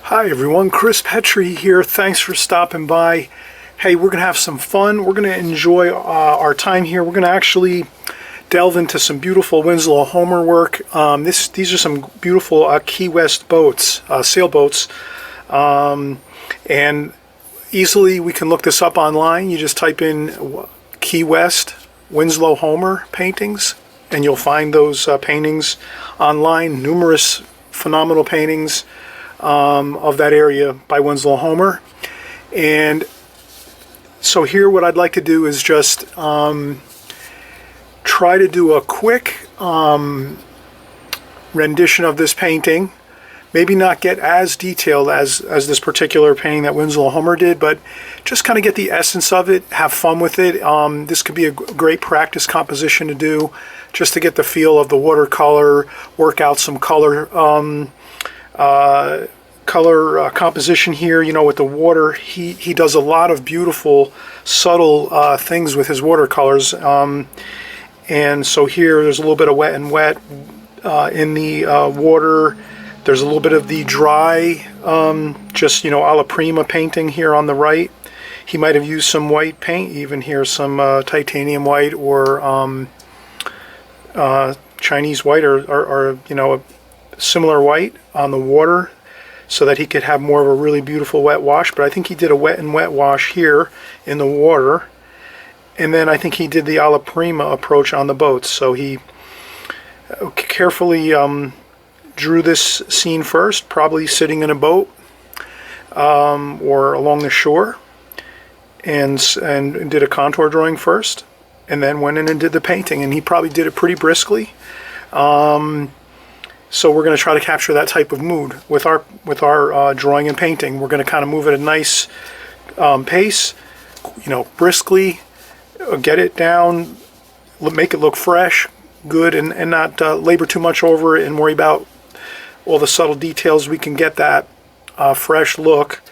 Hi everyone, Chris Petri here. Thanks for stopping by. Hey, we're going to have some fun. We're going to enjoy our time here. We're going to actually delve into some beautiful Winslow Homer work. These are some beautiful Key West boats, sailboats. And easily we can look this up online. You just type in Key West Winslow Homer paintings and you'll find those paintings online. Numerous phenomenal paintings of that area by Winslow Homer. And so here what I'd like to do is just try to do a quick rendition of this painting. Maybe not get as detailed as this particular painting that Winslow Homer did, but just kind of get the essence of it, have fun with it. This could be a great practice composition to do, just to get the feel of the watercolor, work out some color composition here. You know, with the water, he does a lot of beautiful subtle things with his watercolors, and so here there's a little bit of wet and wet in the water. There's a little bit of the dry, just, you know, alla prima painting here on the right. He might have used some white paint even here, some titanium white or Chinese white or you know, a similar white on the water, so that he could have more of a really beautiful wet wash. But I think he did a wet and wet wash here in the water, and then I think he did the alla prima approach on the boats. So he carefully drew this scene first, probably sitting in a boat or along the shore, and did a contour drawing first, and then went in and did the painting. And he probably did it pretty briskly. So we're going to try to capture that type of mood with our drawing and painting. We're going to kind of move at a nice pace, you know, briskly, get it down, make it look fresh, good, and not labor too much over it and worry about all the subtle details. We can get that fresh look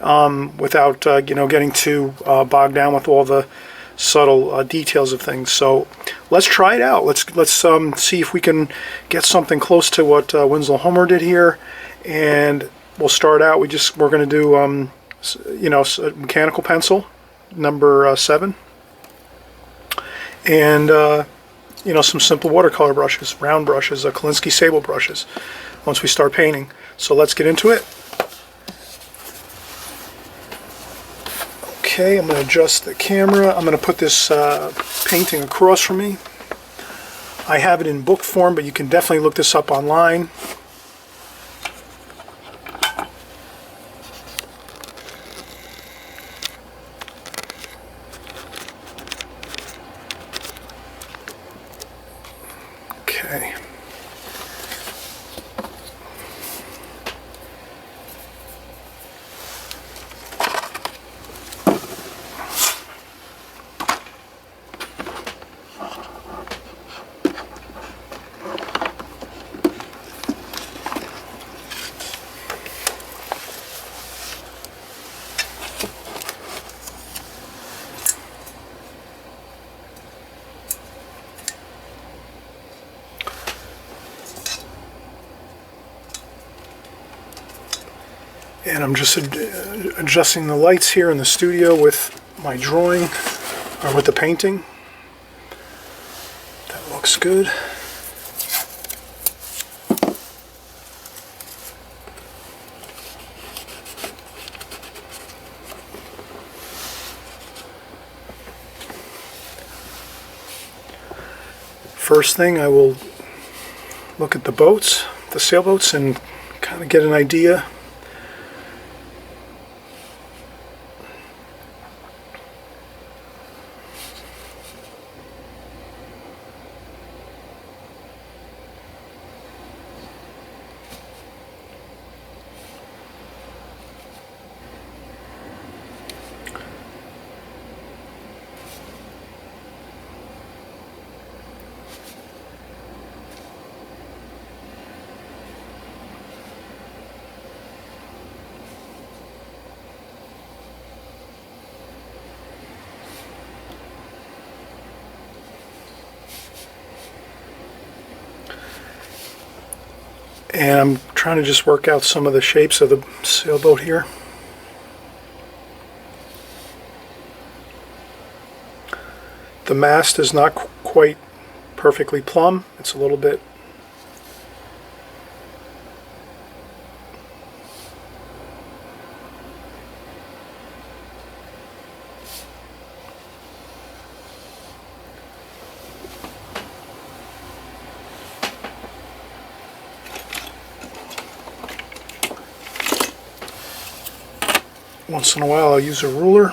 without you know, getting too bogged down with all the subtle details of things. So let's try it out. Let's see if we can get something close to what Winslow Homer did here. And we'll start out. We're going to do you know, a mechanical pencil number 7, and you know, some simple watercolor brushes, round brushes, Kolinsky sable brushes, once we start painting. So let's get into it. Okay, I'm going to adjust the camera. I'm going to put this painting across from me. I have it in book form, but you can definitely look this up online. Okay. And I'm just adjusting the lights here in the studio with my drawing, or with the painting. That looks good. First thing, I will look at the boats, the sailboats, and kind of get an idea. And I'm trying to just work out some of the shapes of the sailboat here. The mast is not quite perfectly plumb. It's a little bit once in a while I'll use a ruler.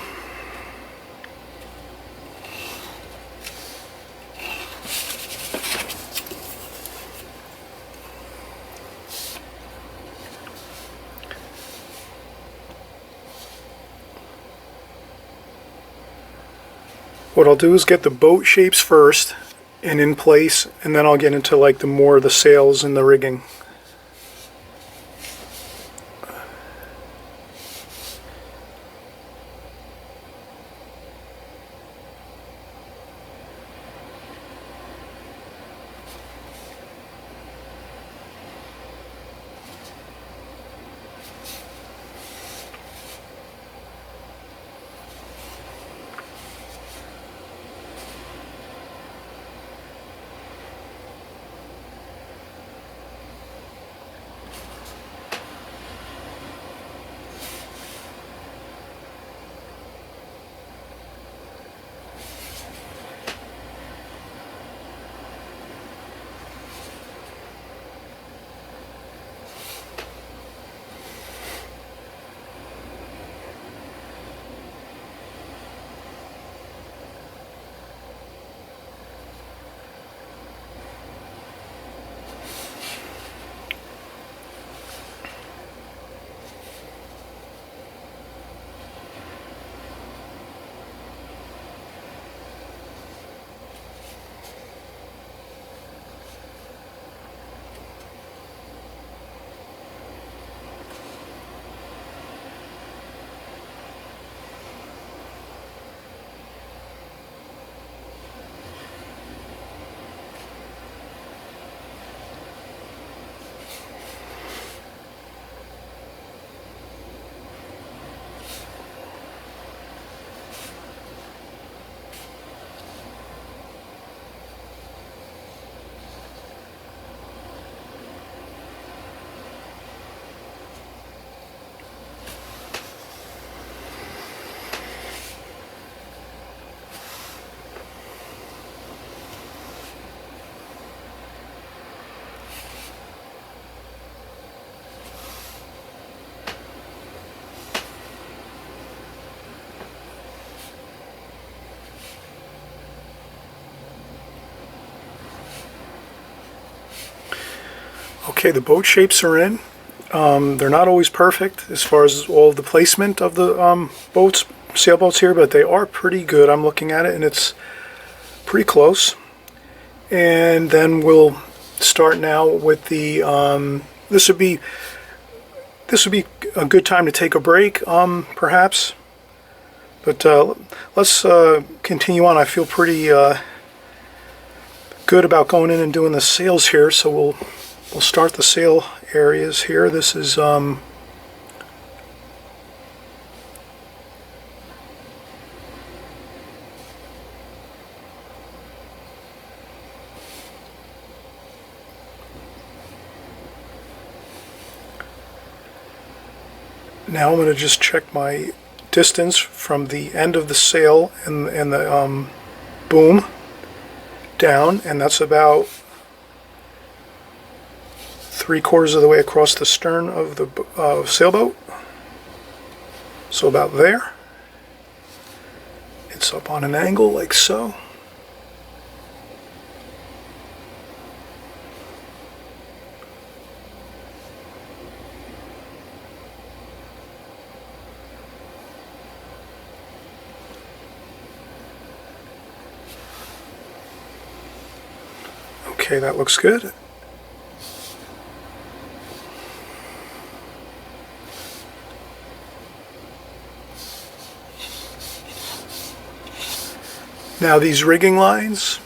What I'll do is get the boat shapes first and in place, and then I'll get into like the more the sails and the rigging. Okay, the boat shapes are in. They're not always perfect as far as all the placement of the sailboats here, but they are pretty good. I'm looking at it and it's pretty close. And then we'll start now with the, this would be a good time to take a break, perhaps. But let's continue on. I feel pretty good about going in and doing the sails here, so we'll start the sail areas here. This is now I'm going to just check my distance from the end of the sail and the boom down, and that's about 3/4 of the way across the stern of the sailboat. So about there. It's up on an angle like so. Okay, that looks good. Now these rigging lines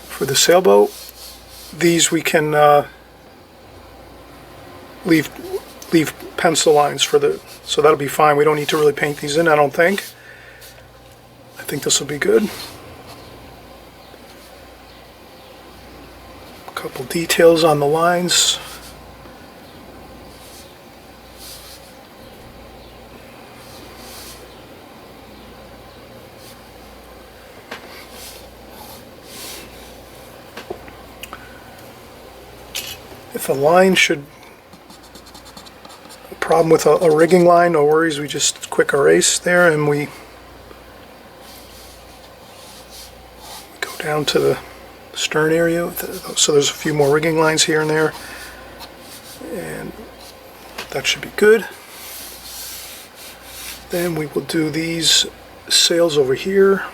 for the sailboat, these we can leave pencil lines for the, so that'll be fine. We don't need to really paint these in, I don't think. I think this will be good. A couple details on the lines. If a line should, a problem with a rigging line, no worries, we just quick erase there and we go down to the stern area. So there's a few more rigging lines here and there, and that should be good. Then we will do these sails over here.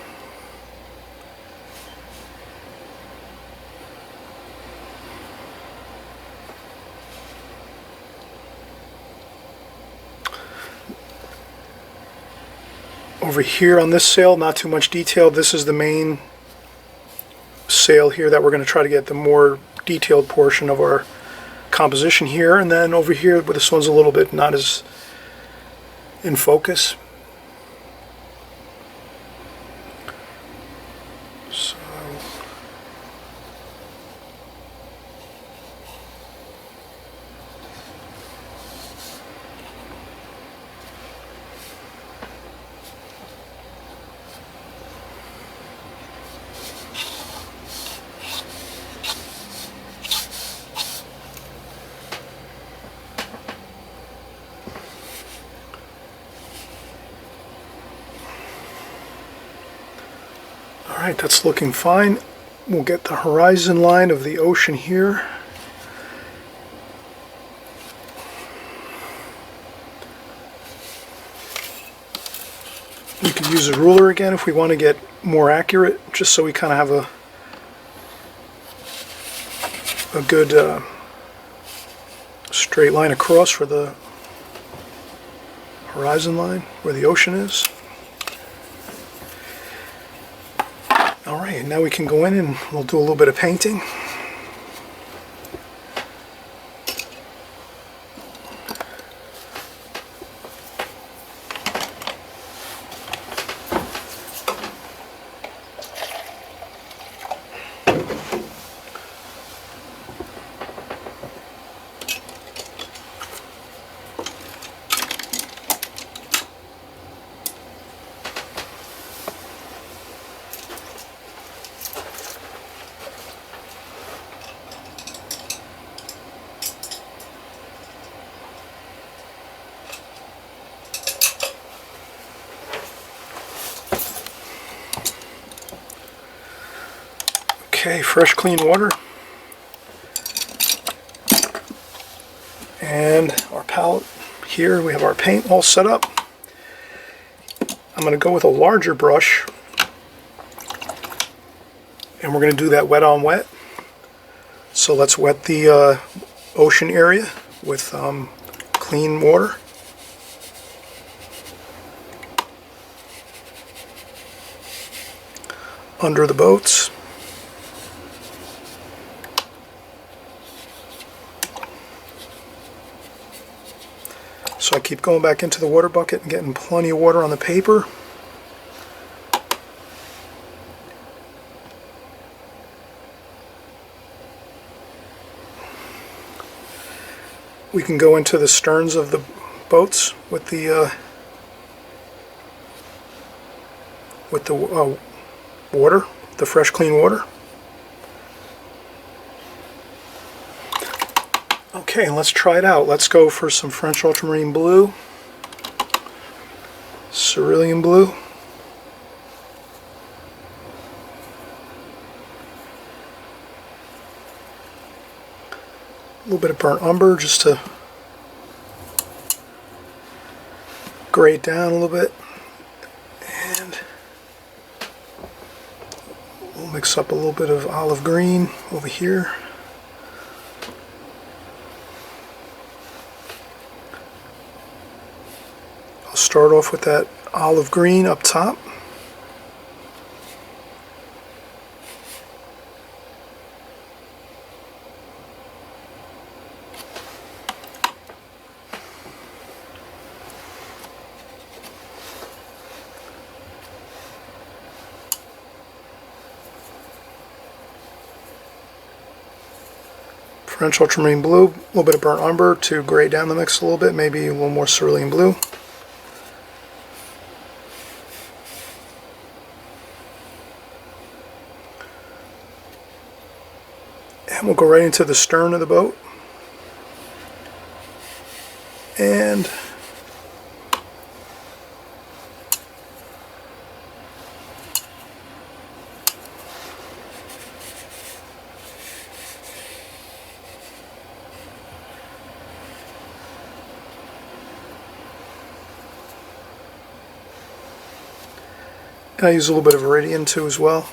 Over here on this sail, not too much detail. This is the main sail here that we're going to try to get the more detailed portion of our composition here. And then over here, but this one's a little bit not as in focus. So alright, that's looking fine. We'll get the horizon line of the ocean here. We could use a ruler again if we want to get more accurate, just so we kind of have a good straight line across for the horizon line where the ocean is. Alright, now we can go in and we'll do a little bit of painting. Okay, fresh clean water, and our palette here. We have our paint all set up. I'm going to go with a larger brush, and we're going to do that wet on wet. So let's wet the ocean area with clean water. Under the boats. So I keep going back into the water bucket and getting plenty of water on the paper. We can go into the sterns of the boats with the water, the fresh clean water. Okay, let's try it out. Let's go for some French ultramarine blue, cerulean blue, a little bit of burnt umber just to gray it down a little bit, and we'll mix up a little bit of olive green over here. I'll start off with that olive green up top. French ultramarine blue, a little bit of burnt umber to gray down the mix a little bit, maybe a little more cerulean blue. And we'll go right into the stern of the boat. And I use a little bit of iridium too as well.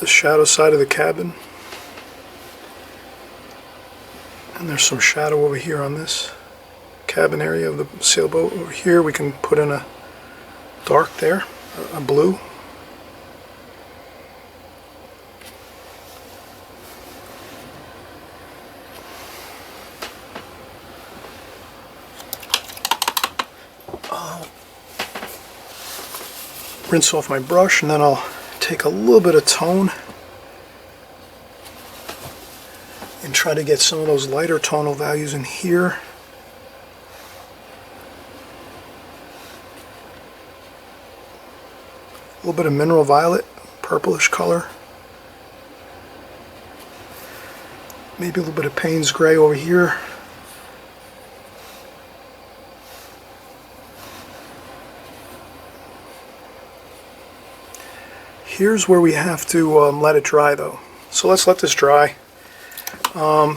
The shadow side of the cabin, and there's some shadow over here on this cabin area of the sailboat. Over here we can put in a dark there, a blue. I'll rinse off my brush, and then I'll take a little bit of tone and try to get some of those lighter tonal values in here. A little bit of mineral violet, purplish color. Maybe a little bit of Payne's gray over here. Here's where we have to let it dry though. So let's let this dry. There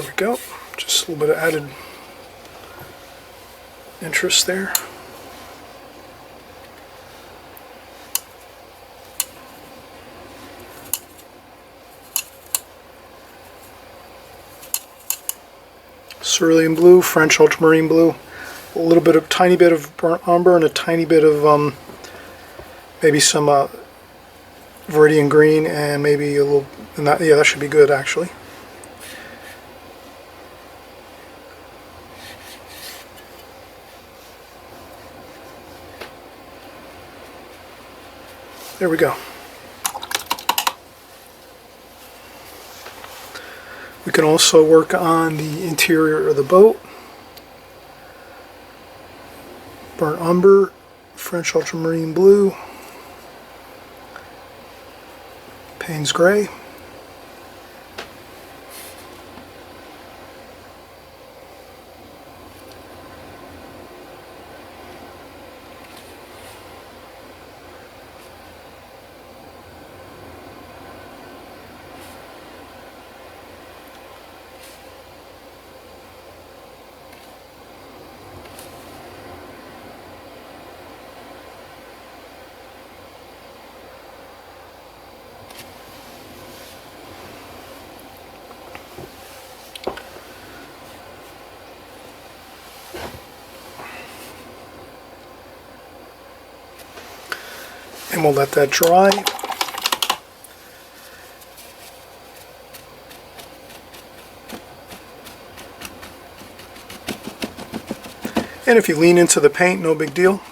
we go. Just a little bit of added interest there. Cerulean blue, French ultramarine blue, a little bit of tiny bit of burnt umber, and a tiny bit of maybe some viridian green, and maybe a little. And that, yeah, that should be good actually. There we go. We can also work on the interior of the boat. Burnt umber, French ultramarine blue, Payne's gray. And we'll let that dry. And if you lean into the paint, no big deal.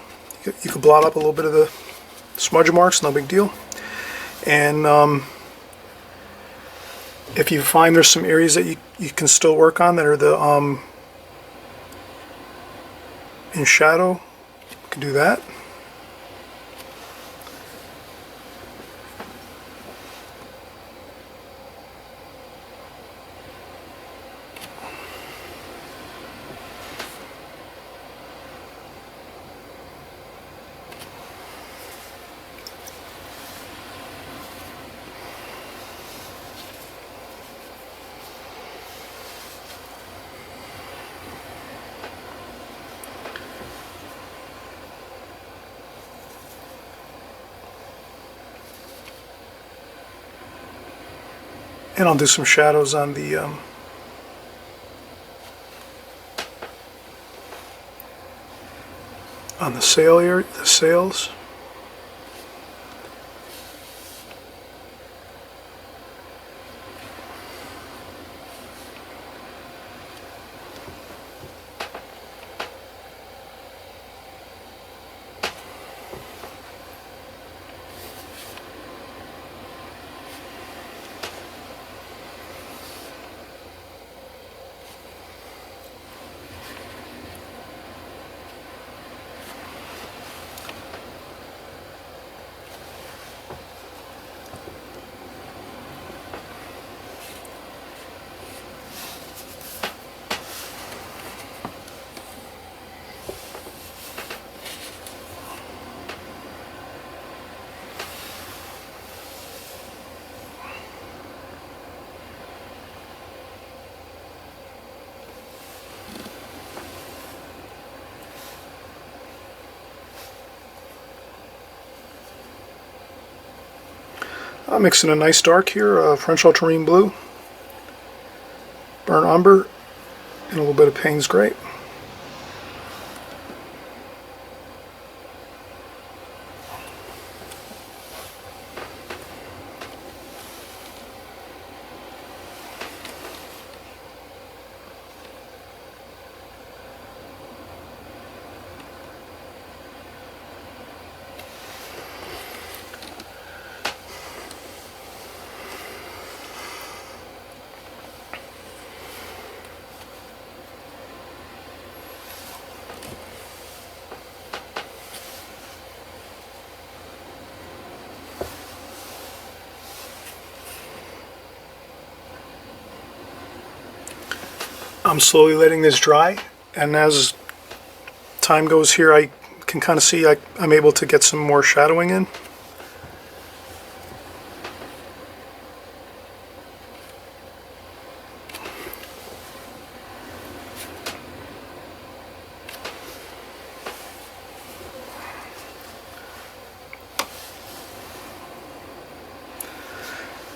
You can blot up a little bit of the smudge marks, no big deal. And if you find there's some areas that you can still work on that are the in shadow, you can do that. And I'll do some shadows on the sail area, the sails. I'm mixing a nice dark here, French ultramarine blue, burnt umber, and a little bit of Payne's grape. I'm slowly letting this dry, and as time goes here I can kind of see I'm able to get some more shadowing in.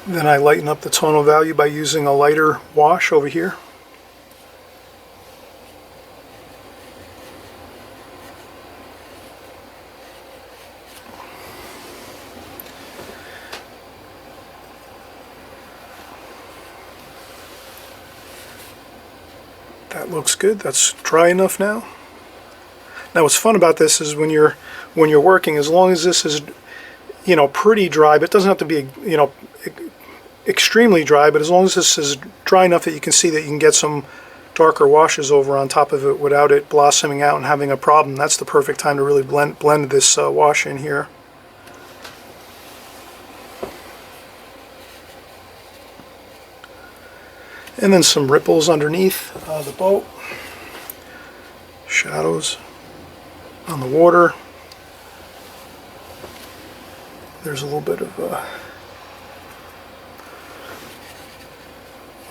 Then I lighten up the tonal value by using a lighter wash over here. That looks good. That's dry enough now. Now what's fun about this is when you're working, as long as this is, you know, pretty dry, but it doesn't have to be, you know, extremely dry, but as long as this is dry enough that you can see that you can get some darker washes over on top of it without it blossoming out and having a problem, that's the perfect time to really blend this wash in here. And then some ripples underneath the boat, shadows on the water. There's a little bit of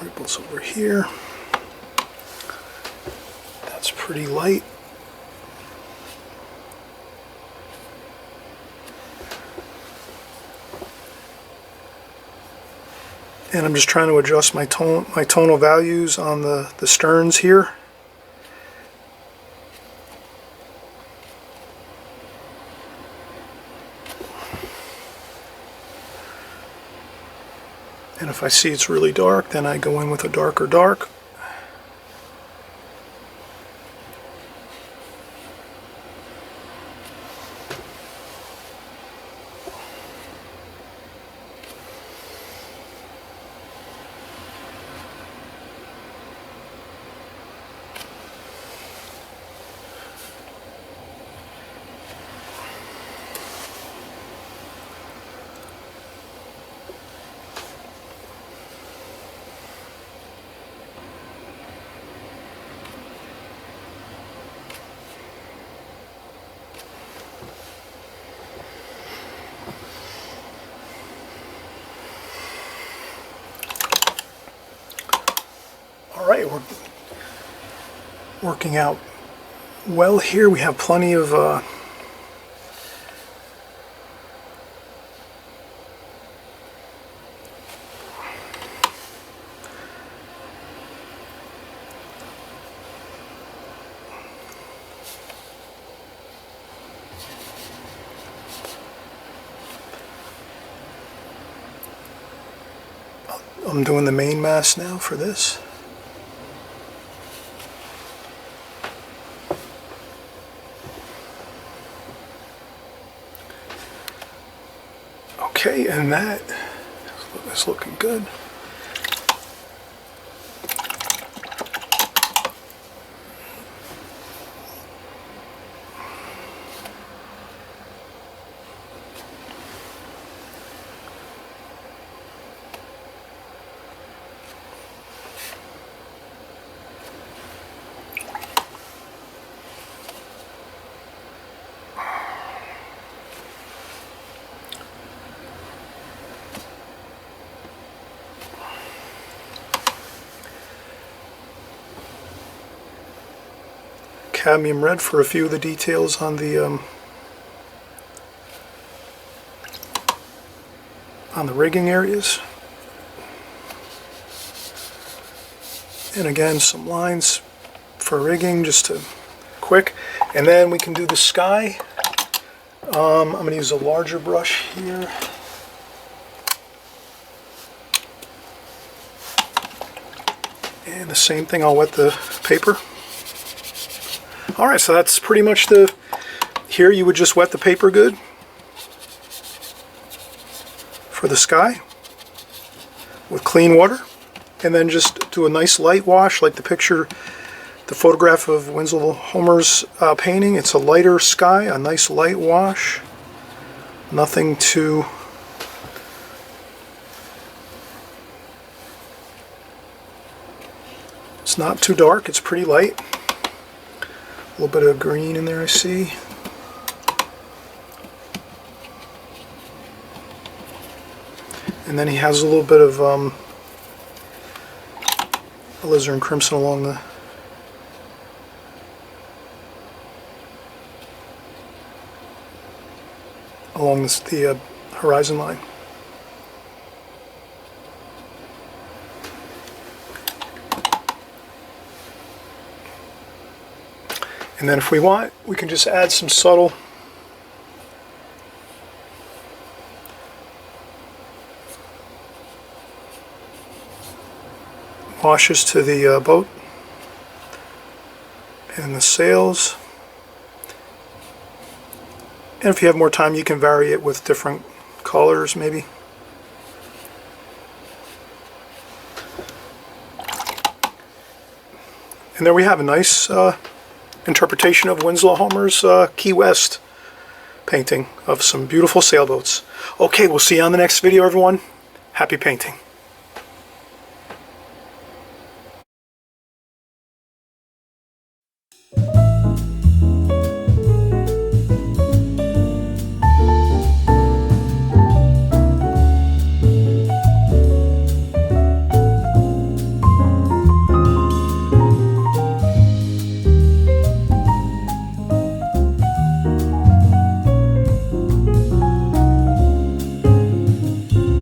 ripples over here. That's pretty light. And I'm just trying to adjust my tonal values on the sterns here. And if I see it's really dark, then I go in with a darker dark. Alright, we're working out well here. We have plenty of I'm doing the main mast now for this. Okay, and that is looking good. Cadmium red for a few of the details on the rigging areas, and again some lines for rigging just to quick, and then we can do the sky. I'm going to use a larger brush here. And the same thing, I'll wet the paper. Alright, so that's pretty much here you would just wet the paper good for the sky with clean water, and then just do a nice light wash like the picture, the photograph of Winslow Homer's painting. It's a lighter sky, a nice light wash, nothing too it's not too dark, it's pretty light. A little bit of green in there, I see. And then he has a little bit of alizarin crimson along the horizon line. And then if we want, we can just add some subtle washes to the boat and the sails. And if you have more time, you can vary it with different colors maybe. And there we have a nice interpretation of Winslow Homer's Key West painting of some beautiful sailboats. Okay, we'll see you on the next video, everyone. Happy painting.